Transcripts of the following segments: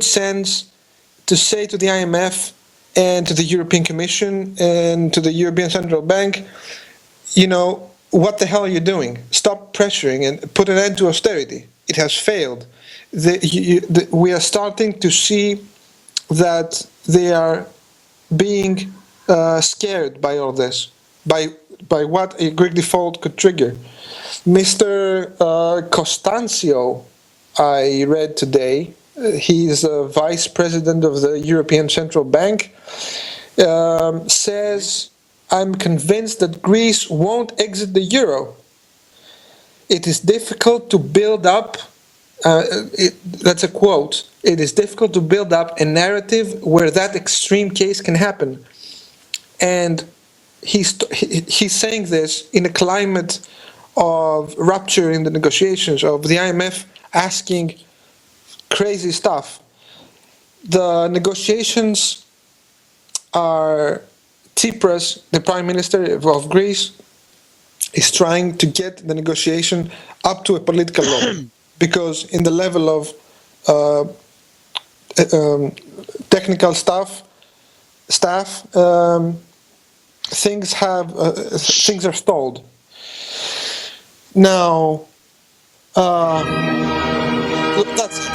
sense to say to the IMF and to the European Commission and to the European Central Bank, what the hell are you doing? Stop pressuring and put an end to austerity. It has failed. We are starting to see that they are being scared by all this, by what a Greek default could trigger. Mr. Constancio, I read today, he's a vice president of the European Central Bank, says, I'm convinced that Greece won't exit the euro. It is difficult to build up, that's a quote, it is difficult to build up a narrative where that extreme case can happen. And he's saying this in a climate of rupture in the negotiations, of the IMF asking crazy stuff. The negotiations are, Tsipras, the Prime Minister of Greece, is trying to get the negotiation up to a political level, because in the level of technical staff, things are stalled. Now, that's it.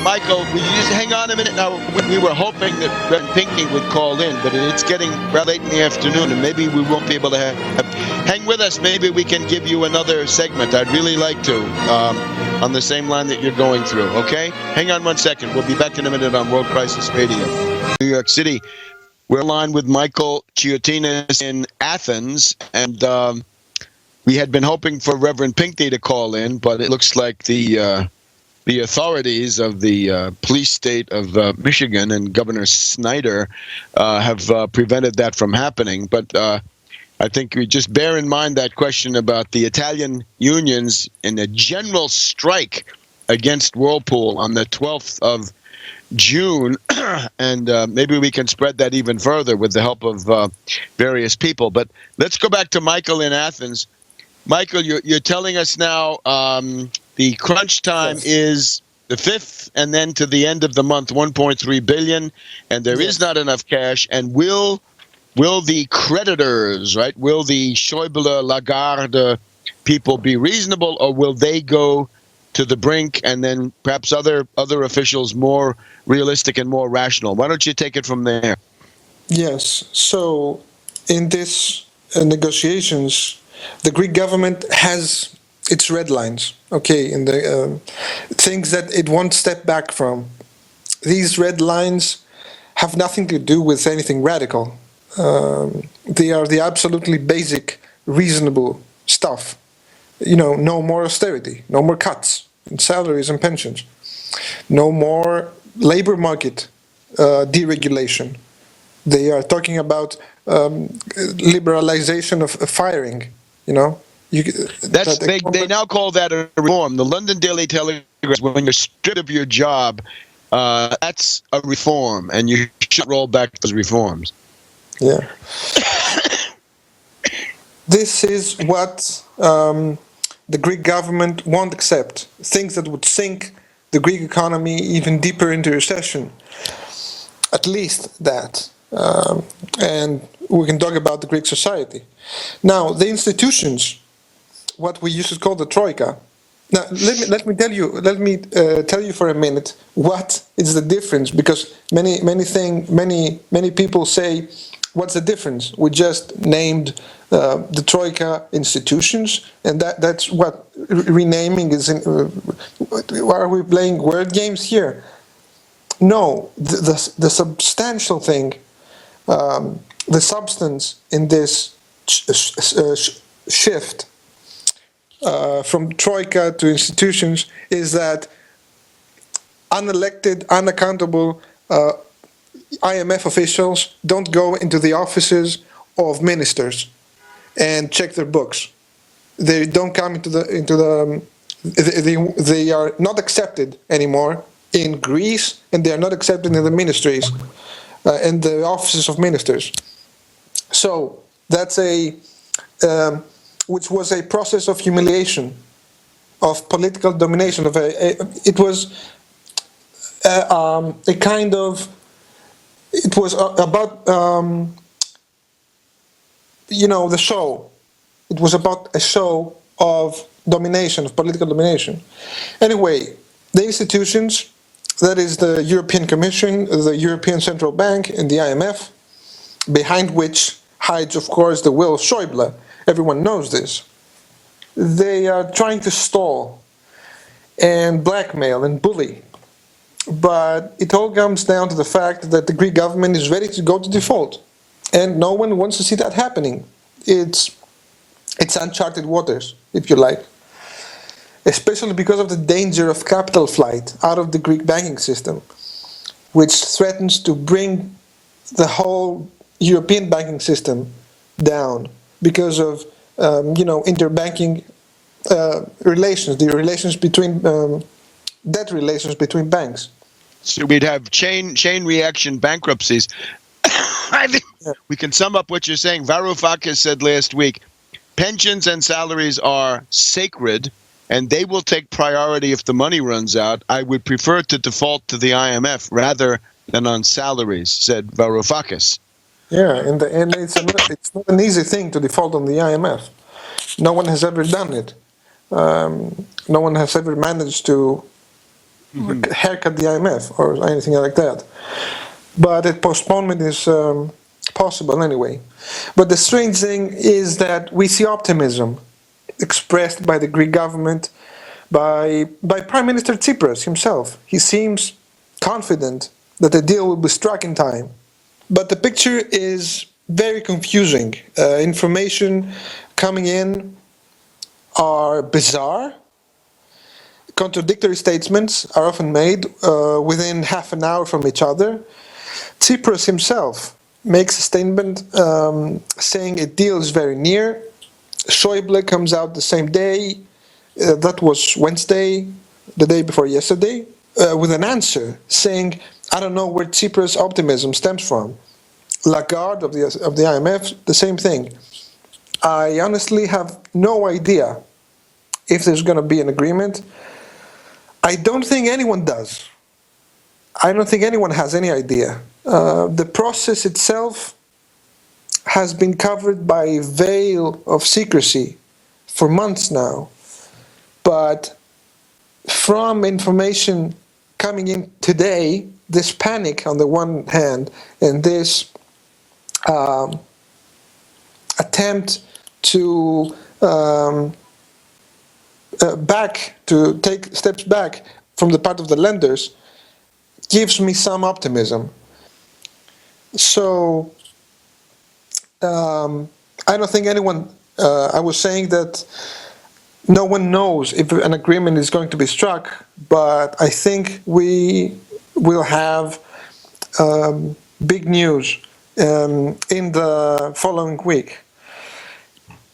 Michael, will you just hang on a minute? Now, we were hoping that Reverend Pinckney would call in, but it's getting rather late in the afternoon, and maybe we won't be able to hang with us. Maybe we can give you another segment. I'd really like to, on the same line that you're going through, okay? Hang on 1 second. We'll be back in a minute on World Crisis Radio. New York City. We're on with Michael Chiotinas in Athens, and we had been hoping for Reverend Pinckney to call in, but it looks like the authorities of the police state of Michigan and Governor Snyder have prevented that from happening. But I think we just bear in mind that question about the Italian unions in a general strike against Whirlpool on the 12th of June, and maybe we can spread that even further with the help of various people. But let's go back to Michael in Athens. Michael, you're telling us now the crunch time is the 5th, and then to the end of the month, 1.3 billion, and there is not enough cash. And will the creditors, right? Will the Schäuble, Lagarde people be reasonable, or will they go to the brink, and then perhaps other officials more realistic and more rational? Why don't you take it from there? Yes. So in this negotiations, the Greek government has its red lines, okay, in the things that it won't step back from. These red lines have nothing to do with anything radical. They are the absolutely basic, reasonable stuff. No more austerity, no more cuts in salaries and pensions, no more labor market deregulation. They are talking about liberalization of firing, They now call that a reform. The London Daily Telegraph, when you're stripped of your job, that's a reform, and you should roll back those reforms. Yeah. This is what the Greek government won't accept. Things that would sink the Greek economy even deeper into recession. At least that. And we can talk about the Greek society. Now, the institutions, what we used to call the Troika. Now, let me tell you for a minute what is the difference, because many people say, what's the difference? We just named the Troika institutions, and that's what renaming is. Are we playing word games here? No, the substantial thing, the substance in this shift from Troika to institutions is that unelected, unaccountable IMF officials don't go into the offices of ministers and check their books. They don't come they are not accepted anymore in Greece, and they are not accepted in the ministries and the offices of ministers. So that's which was a process of humiliation, of political domination. It was a kind of, it was about, the show. It was about a show of domination, of political domination. Anyway, the institutions, that is the European Commission, the European Central Bank, and the IMF, behind which hides, of course, the will of Schäuble. Everyone knows this. They are trying to stall and blackmail and bully. But it all comes down to the fact that the Greek government is ready to go to default. And no one wants to see that happening. It's uncharted waters, if you like. Especially because of the danger of capital flight out of the Greek banking system, which threatens to bring the whole European banking system down because of interbanking relations, the relations between debt relations between banks. So we'd have chain reaction bankruptcies. I think we can sum up what you're saying. Varoufakis said last week, pensions and salaries are sacred, and they will take priority if the money runs out. I would prefer to default to the IMF rather than on salaries, said Varoufakis. Yeah, and it's not an easy thing to default on the IMF. No one has ever done it. No one has ever managed to haircut the IMF or anything like that. But a postponement is possible anyway. But the strange thing is that we see optimism expressed by the Greek government, by Prime Minister Tsipras himself. He seems confident that the deal will be struck in time. But the picture is very confusing. Information coming in are bizarre. Contradictory statements are often made within half an hour from each other. Tsipras himself makes a statement saying a deal is very near. Schäuble comes out the same day, that was Wednesday, the day before yesterday, with an answer saying, I don't know where Tsipras' optimism stems from. Lagarde of the IMF, the same thing. I honestly have no idea if there's going to be an agreement. I don't think anyone does. I don't think anyone has any idea. The process itself has been covered by a veil of secrecy for months now. But from information coming in today, this panic on the one hand, and this attempt to take steps back from the part of the lenders gives me some optimism. So I don't think anyone, I was saying that no one knows if an agreement is going to be struck, but I think we will have big news in the following week.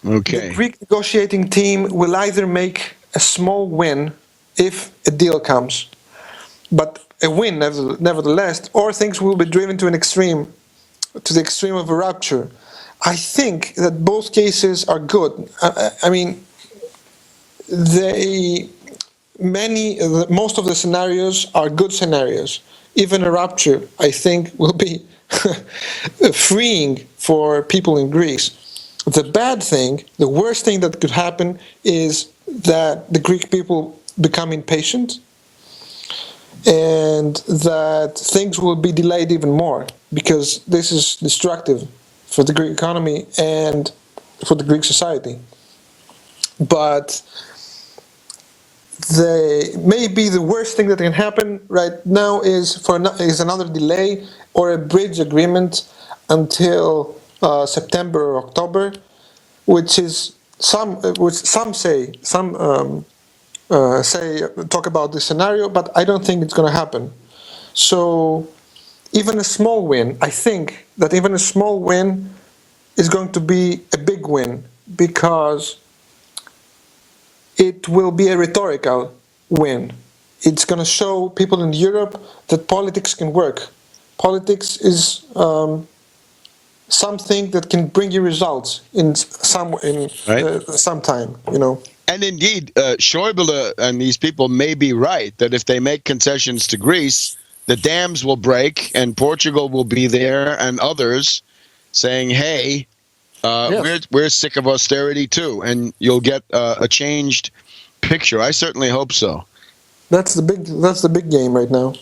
Okay. The Greek negotiating team will either make a small win if a deal comes, but a win nevertheless, or things will be driven to the extreme of a rupture. I think that both cases are good. I mean, most of the scenarios are good scenarios. Even a rupture, I think, will be freeing for people in Greece. The bad thing, the worst thing that could happen is that the Greek people become impatient and that things will be delayed even more, because this is destructive for the Greek economy and for the Greek society. But maybe the worst thing that can happen right now is another delay or a bridge agreement until September or October, which some say talk about this scenario, but I don't think it's going to happen. So even a small win, I think that even a small win is going to be a big win, because it will be a rhetorical win. It's going to show people in Europe that politics can work. Politics is something that can bring you results in some time, And indeed, Schäuble and these people may be right that if they make concessions to Greece, the dams will break and Portugal will be there and others saying, hey, Yes, we're sick of austerity too. And you'll get a changed picture. I certainly hope so. that's the big game right now.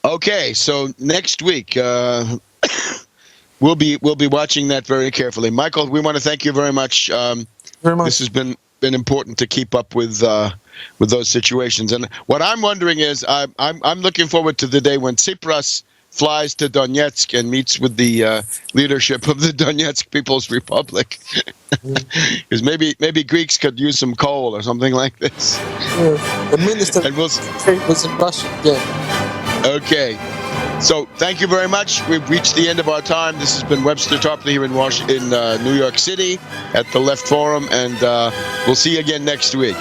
Okay, so next week we'll be watching that very carefully. Michael, we want to thank you very much. Very This much. has been important to keep up with those situations. And what I'm wondering is, I'm looking forward to the day when Tsipras flies to Donetsk and meets with the leadership of the Donetsk People's Republic, because maybe Greeks could use some coal or something like this. The minister And we'll was in Russia again. okay. So thank you very much. We've reached the end of our time. This has been Webster Tarpley here in New York City at the Left Forum, and we'll see you again next week.